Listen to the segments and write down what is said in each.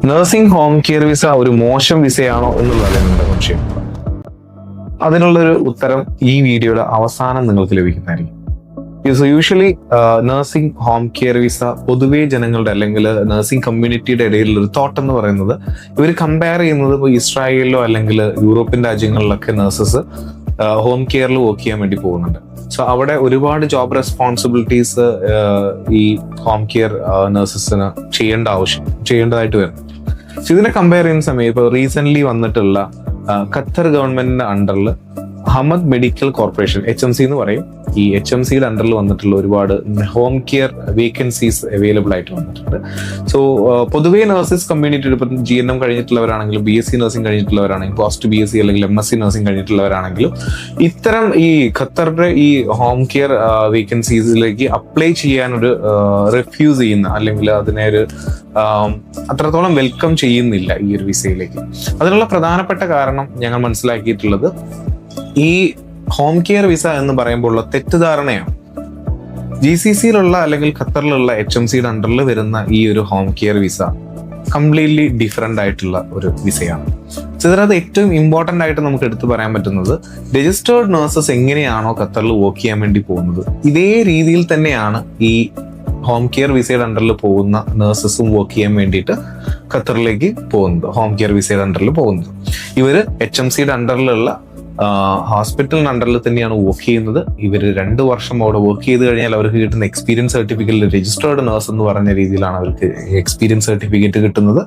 Nursing home care visa ഒരു മോശം വിസയാണോ എന്നുള്ളതാണ് നമ്മുടെ സംശയം. അതിനുള്ളൊരു ഉത്തരം ഈ വീഡിയോയുടെ അവസാനം നിങ്ങൾക്ക് ലഭിക്കുന്നതായിരിക്കും. Usually nursing home care visa പൊതുവെ ജനങ്ങളുടെ അല്ലെങ്കിൽ നഴ്സിംഗ് കമ്മ്യൂണിറ്റിയുടെ ഇടയിലുള്ള ഒരു തോട്ട് എന്ന് പറയുന്നത്, ഇവർ കമ്പയർ ചെയ്യുന്നത് ഇപ്പോൾ ഇസ്രായേലിലോ അല്ലെങ്കിൽ യൂറോപ്യൻ രാജ്യങ്ങളിലൊക്കെ നഴ്സസ് ഹോം കെയറിൽ വർക്ക് ചെയ്യാൻ വേണ്ടി പോകുന്നുണ്ട്. സോ അവിടെ ഒരുപാട് ജോബ് റെസ്പോൺസിബിലിറ്റീസ് ഈ ഹോം കെയർ നഴ്സസിന് ചെയ്യേണ്ടതായിട്ട് വരും. സോ ഇതിനെ കമ്പയർ ചെയ്യുന്ന സമയത്ത് ഇപ്പോൾ റീസെന്റ് വന്നിട്ടുള്ള ഖത്തർ ഗവൺമെന്റിന്റെ അണ്ടറിൽ ഹമദ് മെഡിക്കൽ കോർപ്പറേഷൻ HMC എന്ന് പറയും, ഈ HMCയുടെ അണ്ടറിൽ വന്നിട്ടുള്ള ഒരുപാട് ഹോം കെയർ വേക്കൻസീസ് അവൈലബിൾ ആയിട്ട് വന്നിട്ടുണ്ട്. സോ പൊതുവേ നഴ്സസ് കമ്മ്യൂണിറ്റിയുടെ ഇപ്പം GNM കഴിഞ്ഞിട്ടുള്ളവരാണെങ്കിലും BSc നഴ്സിംഗ് കഴിഞ്ഞിട്ടുള്ളവരാണെങ്കിലും പോസ്റ്റ് BSc അല്ലെങ്കിൽ MSc നഴ്സിംഗ് കഴിഞ്ഞിട്ടുള്ളവരാണെങ്കിലും ഇത്തരം ഈ ഖത്തറിന്റെ ഈ ഹോം കെയർ വേക്കൻസീസിലേക്ക് അപ്ലൈ ചെയ്യാനൊരു റിഫ്യൂസ് ചെയ്യുന്ന അല്ലെങ്കിൽ അതിനെ ഒരു അത്രത്തോളം വെൽക്കം ചെയ്യുന്നില്ല ഈ ഒരു വിസയിലേക്ക്. അതിനുള്ള പ്രധാനപ്പെട്ട കാരണം ഞങ്ങൾ മനസ്സിലാക്കിയിട്ടുള്ളത് ഈ ഹോം കെയർ വിസ എന്ന് പറയുമ്പോൾ ഉള്ള തെറ്റിദ്ധാരണയാണ്. GCCയിലുള്ള അല്ലെങ്കിൽ ഖത്തറിലുള്ള HMCയുടെ അണ്ടറിൽ വരുന്ന ഈ ഒരു home care visa completely different ആയിട്ടുള്ള ഒരു വിസയാണ്. ഇതിനകത്ത് ഏറ്റവും ഇമ്പോർട്ടൻ്റ് ആയിട്ട് നമുക്ക് എടുത്തു പറയാൻ പറ്റുന്നത്, രജിസ്റ്റേർഡ് നഴ്സസ് എങ്ങനെയാണോ ഖത്തറിൽ വർക്ക് ചെയ്യാൻ വേണ്ടി പോകുന്നത്, ഇതേ രീതിയിൽ തന്നെയാണ് ഈ ഹോം കെയർ വിസയുടെ അണ്ടറിൽ പോകുന്ന നഴ്സസും വർക്ക് ചെയ്യാൻ വേണ്ടിയിട്ട് ഖത്തറിലേക്ക് പോകുന്നത്, ഹോം കെയർ വിസയുടെ അണ്ടറിൽ പോകുന്നത്. ഇവർ HMCയുടെ അണ്ടറിലുള്ള ഹോസ്പിറ്റലിന് അണ്ടറിൽ തന്നെയാണ് വർക്ക് ചെയ്യുന്നത്. ഇവർ 2 വർഷം അവിടെ വർക്ക് ചെയ്ത് കഴിഞ്ഞാൽ അവർക്ക് കിട്ടുന്ന എക്സ്പീരിയൻസ് സർട്ടിഫിക്കറ്റ് രജിസ്റ്റേർഡ് നഴ്സ് എന്ന് പറഞ്ഞ രീതിയിലാണ് അവർക്ക് എക്സ്പീരിയൻസ് സർട്ടിഫിക്കറ്റ് കിട്ടുന്നത്.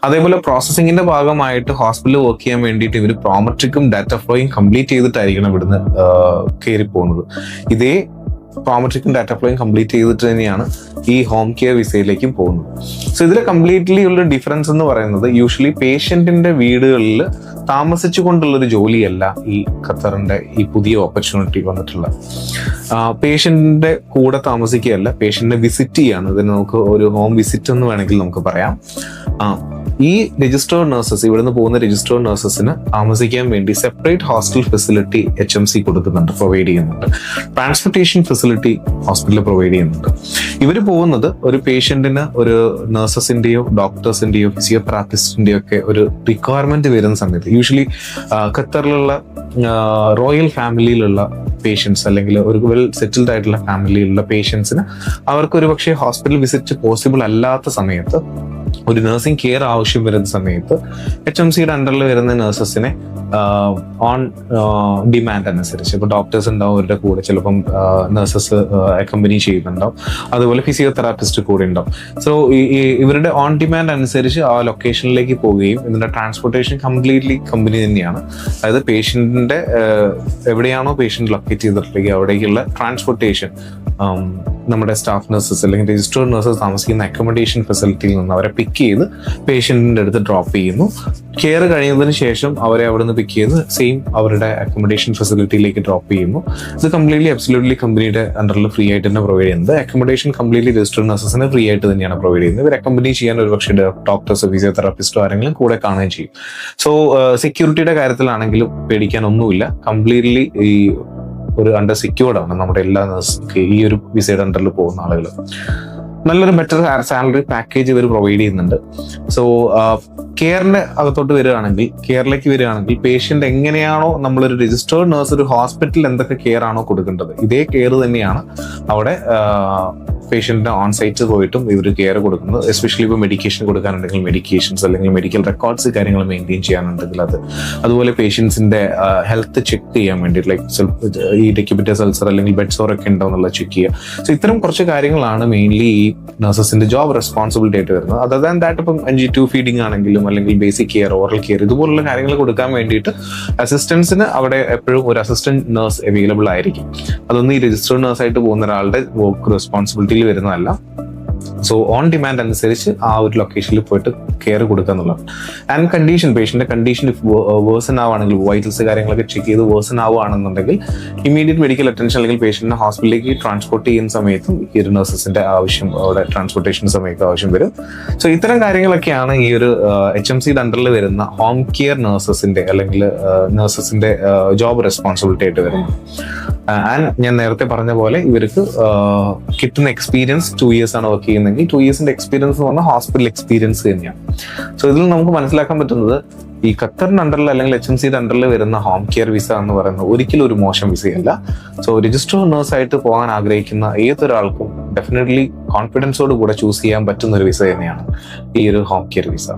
അതേപോലെ പ്രോസസ്സിങ്ങിന്റെ ഭാഗമായിട്ട് ഹോസ്പിറ്റലിൽ വർക്ക് ചെയ്യാൻ വേണ്ടിയിട്ട് ഇവർ പ്രോമെട്രിക്കും ഡാറ്റ ഫ്ലോയും കംപ്ലീറ്റ് ചെയ്തിട്ടായിരിക്കണം ഇവിടുന്ന് കയറി പോകുന്നത്. ഇതേ പ്രോമെട്രിക്കും ഡാറ്റ ഫ്ലോയും കംപ്ലീറ്റ് ചെയ്തിട്ട് തന്നെയാണ് ഈ ഹോം കെയർ വിസയിലേക്കും പോകുന്നത്. സോ ഇതിൽ കംപ്ലീറ്റ്ലി ഉള്ള ഡിഫറൻസ് എന്ന് പറയുന്നത്, യൂഷ്വലി പേഷ്യന്റിന്റെ വീടുകളിൽ താമസിച്ചു കൊണ്ടുള്ളൊരു ജോലിയല്ല ഈ ഖത്തറിന്റെ ഈ പുതിയ ഓപ്പർച്യൂണിറ്റി വന്നിട്ടുള്ള. പേഷ്യന്റിന്റെ കൂടെ താമസിക്കുകയല്ല, പേഷ്യന്റിനെ വിസിറ്റ് ചെയ്യാണ്. ഇതിന് നമുക്ക് ഒരു ഹോം വിസിറ്റ് എന്ന് വേണമെങ്കിൽ നമുക്ക് പറയാം. ഈ രജിസ്റ്റേർഡ് നഴ്സസ്, ഇവിടുന്ന് പോകുന്ന രജിസ്റ്റേർഡ് നഴ്സസിന് താമസിക്കാൻ വേണ്ടി സെപ്പറേറ്റ് ഹോസ്റ്റൽ ഫെസിലിറ്റി HMC കൊടുക്കുന്നുണ്ട്, പ്രൊവൈഡ് ചെയ്യുന്നുണ്ട്. ട്രാൻസ്പോർട്ടേഷൻ ഫെസിലിറ്റി ഹോസ്പിറ്റലിൽ പ്രൊവൈഡ് ചെയ്യുന്നുണ്ട്. ഇവർ പോകുന്നത് ഒരു പേഷ്യന്റിന് ഒരു നഴ്സസിന്റെയോ ഡോക്ടേഴ്സിന്റെയോ ഫിസിയോതെറാപ്പിസ്റ്റിന്റെയോ ഒക്കെ ഒരു റിക്വയർമെന്റ് വരുന്ന സമയത്ത്, യൂഷ്വലി ഖത്തറിലുള്ള റോയൽ ഫാമിലിയിലുള്ള പേഷ്യൻസ് അല്ലെങ്കിൽ ഒരു വെൽ സെറ്റിൽഡ് ആയിട്ടുള്ള ഫാമിലിയിലുള്ള പേഷ്യൻസിന് അവർക്ക് ഒരു പക്ഷേ ഹോസ്പിറ്റൽ വിസിറ്റ് പോസിബിൾ അല്ലാത്ത സമയത്ത്, ഒരു നഴ്സിംഗ് കെയർ ആവശ്യം വരുന്ന സമയത്ത് HMCയുടെ അണ്ടറിൽ വരുന്ന നഴ്സസിനെ ഓൺ ഡിമാൻഡ് അനുസരിച്ച്, ഇപ്പോൾ ഡോക്ടേഴ്സ് ഉണ്ടാവും അവരുടെ കൂടെ, ചിലപ്പം നഴ്സസ് അക്കമ്പനി ചെയ്യുന്നുണ്ടാവും, അതുപോലെ ഫിസിയോതെറാപ്പിസ്റ്റ് കൂടെ ഉണ്ടാവും. സോ ഇവരുടെ ഓൺ ഡിമാൻഡ് അനുസരിച്ച് ആ ലൊക്കേഷനിലേക്ക് പോവുകയും ഇതിന്റെ ട്രാൻസ്പോർട്ടേഷൻ കംപ്ലീറ്റ്ലി കമ്പനി തന്നെയാണ്. അതായത് പേഷ്യന്റിന്റെ എവിടെയാണോ പേഷ്യന്റ് ലൊക്കേറ്റ് ചെയ്തിട്ടുണ്ടെങ്കിൽ അവിടേക്കുള്ള ട്രാൻസ്പോർട്ടേഷൻ നമ്മുടെ സ്റ്റാഫ് നഴ്സസ് അല്ലെങ്കിൽ രജിസ്റ്റേർഡ് നഴ്സസ് താമസിക്കുന്ന അക്കോമഡേഷൻ ഫെസിലിറ്റിയിൽ നിന്ന് അവരെ പിക്ക് ചെയ്ത് പേഷ്യന്റിന്റെ അടുത്ത് ഡ്രോപ്പ് ചെയ്യുന്നു. കെയർ കഴിയുന്നതിന് ശേഷം അവരെ അവിടെ നിന്ന് പിക്ക് ചെയ്ത് സെയിം അവരുടെ അക്കോമഡേഷൻ ഫെസിലിറ്റിയിലേക്ക് ഡ്രോപ്പ് ചെയ്യുന്നു. ഇത് കംപ്ലീറ്റ്ലി അബ്സല്യൂട്ട്ലി കമ്പനിയുടെ അണ്ടറിൽ ഫ്രീ ആയിട്ട് തന്നെ പ്രൊവൈഡ് ചെയ്യുന്നത്. അക്കോമഡേഷൻ കംപ്ലീറ്റ്ലി രജിസ്റ്റേർഡ് നഴ്സസിന് ഫ്രീ ആയിട്ട് തന്നെയാണ് പ്രൊവൈഡ് ചെയ്യുന്നത്. ഇവർ അക്കമ്പനി ചെയ്യാൻ ഒരു പക്ഷേ ഡോക്ടേഴ്സോ ഫിസിയോതെറാപ്പിസ്റ്റോ ആരെങ്കിലും കൂടെ കാണുകയും ചെയ്യും. സോ സെക്യൂരിറ്റിയുടെ കാര്യത്തിലാണെങ്കിലും പേടിക്കാനൊന്നുമില്ല. കംപ്ലീറ്റ്ലി ഈ ഒരു അണ്ടർ സെക്യൂർഡ് ആണ് നമ്മുടെ എല്ലാ നഴ്സൊക്കെ ഈ ഒരു വിസയുടെ അണ്ടറിൽ പോകുന്ന ആളുകൾ. നല്ലൊരു ബെറ്റർ സാലറി പാക്കേജ് ഇവർ പ്രൊവൈഡ് ചെയ്യുന്നുണ്ട്. സോ കെയറിന്റെ അകത്തോട്ട് കെയറിലേക്ക് വരികയാണെങ്കിൽ പേഷ്യന്റ് എങ്ങനെയാണോ നമ്മളൊരു രജിസ്റ്റേർഡ് നഴ്സ് ഒരു ഹോസ്പിറ്റലിൽ എന്തൊക്കെ കെയർ ആണോ കൊടുക്കേണ്ടത്, ഇതേ കെയർ തന്നെയാണ് അവിടെ പേഷ്യന്റിന് ഓൺ സൈറ്റ് പോയിട്ടും ഇവർ കെയർ കൊടുക്കുന്നത്. എസ്പെഷ്യലി ഇപ്പോൾ മെഡിക്കേഷൻ കൊടുക്കാനുണ്ടെങ്കിൽ മെഡിക്കേഷൻസ് അല്ലെങ്കിൽ മെഡിക്കൽ റെക്കോർഡ്സ് കാര്യങ്ങൾ മെയിൻറ്റെയിൻ ചെയ്യാനുണ്ടെങ്കിൽ അതുപോലെ പേഷ്യൻസിന്റെ ഹെൽത്ത് ചെക്ക് ചെയ്യാൻ വേണ്ടി, ലൈക്ക് ഈ ഡെക്യുബിറ്റസ് അൾസർ അല്ലെങ്കിൽ ബെഡ് സോർ ഒക്കെ ഉണ്ടോ എന്നുള്ള ചെക്ക് ചെയ്യുക. സോ ഇത്തരം കുറച്ച് കാര്യങ്ങളാണ് മെയിൻലി ഈ നഴ്സസിന്റെ ജോബ് റെസ്പോൺസിബിലിറ്റി ആയിട്ട് വരുന്നത്. അതർ ദാൻ ദാറ്റ്, ഇപ്പം NG2 ഫീഡിംഗ് ആണെങ്കിലും അല്ലെങ്കിൽ ബേസിക് കെയർ, ഓറൽ കെയർ, ഇതുപോലുള്ള കാര്യങ്ങൾ കൊടുക്കാൻ വേണ്ടിയിട്ട് അസിസ്റ്റൻസിന് അവിടെ എപ്പോഴും ഒരു അസിസ്റ്റന്റ് നഴ്സ് അവൈലബിൾ ആയിരിക്കും. അതൊന്നും ഈ രജിസ്റ്റേർഡ് നഴ്സായിട്ട് പോകുന്ന ഒരാളുടെ വർക്ക് റെസ്പോൺസിബിലിറ്റി വരുന്നതല്ല. സോ ഓൺ ഡിമാൻഡ് അനുസരിച്ച് ആ ഒരു ലൊക്കേഷനിൽ പോയിട്ട് കെയർ കൊടുക്കുക എന്നുള്ളതാണ്. ആൻഡ് കണ്ടീഷൻ, പേഷ്യന്റെ കണ്ടീഷൻ വേഴ്സൺ ആവുകയാണെങ്കിൽ, വൈറ്റൽസ് കാര്യങ്ങളൊക്കെ ചെക്ക് ചെയ്ത് വേഴ്സൺ ആവുകയാണെന്നുണ്ടെങ്കിൽ ഇമീഡിയറ്റ് മെഡിക്കൽ അറ്റൻഷൻ അല്ലെങ്കിൽ പേഷ്യന്റിനെ ഹോസ്പിറ്റലിലേക്ക് ട്രാൻസ്പോർട്ട് ചെയ്യുന്ന സമയത്തും ഈ ഒരു നഴ്സസിന്റെ ആവശ്യം, അവിടെ ട്രാൻസ്പോർട്ടേഷൻ സമയത്ത് ആവശ്യം വരും. സോ ഇത്തരം കാര്യങ്ങളൊക്കെയാണ് ഈ ഒരു HMCയുടെ അണ്ടറിൽ വരുന്ന ഹോം കെയർ നഴ്സസിന്റെ അല്ലെങ്കിൽ നഴ്സസിന്റെ ജോബ് റെസ്പോൺസിബിലിറ്റി ആയിട്ട് വരുന്നത്. ആൻഡ് ഞാൻ നേരത്തെ പറഞ്ഞ പോലെ ഇവർക്ക് കിട്ടുന്ന എക്സ്പീരിയൻസ് 2 years ആണ് വർക്ക് ചെയ്യുന്നതെങ്കിൽ 2 yearsന്റെ എക്സ്പീരിയൻസ് എന്ന് പറഞ്ഞാൽ ഹോസ്പിറ്റൽ എക്സ്പീരിയൻസ് തന്നെയാണ്. സോ ഇതിൽ നമുക്ക് മനസ്സിലാക്കാൻ പറ്റുന്നത് ഈ ഖത്തറിന്റെ അണ്ടറിൽ അല്ലെങ്കിൽ HMCയുടെ അണ്ടറിൽ വരുന്ന ഹോം കെയർ വിസ എന്ന് പറയുന്നത് ഒരിക്കലും ഒരു മോശം വിസയല്ല. സോ രജിസ്റ്റേർഡ് നേഴ്സ് ആയിട്ട് പോകാൻ ആഗ്രഹിക്കുന്ന ഏതൊരാൾക്കും ഡെഫിനറ്റ്ലി കോൺഫിഡൻസോട് കൂടെ ചൂസ് ചെയ്യാൻ പറ്റുന്ന ഒരു വിസ തന്നെയാണ് ഈ ഒരു ഹോം കെയർ വിസ.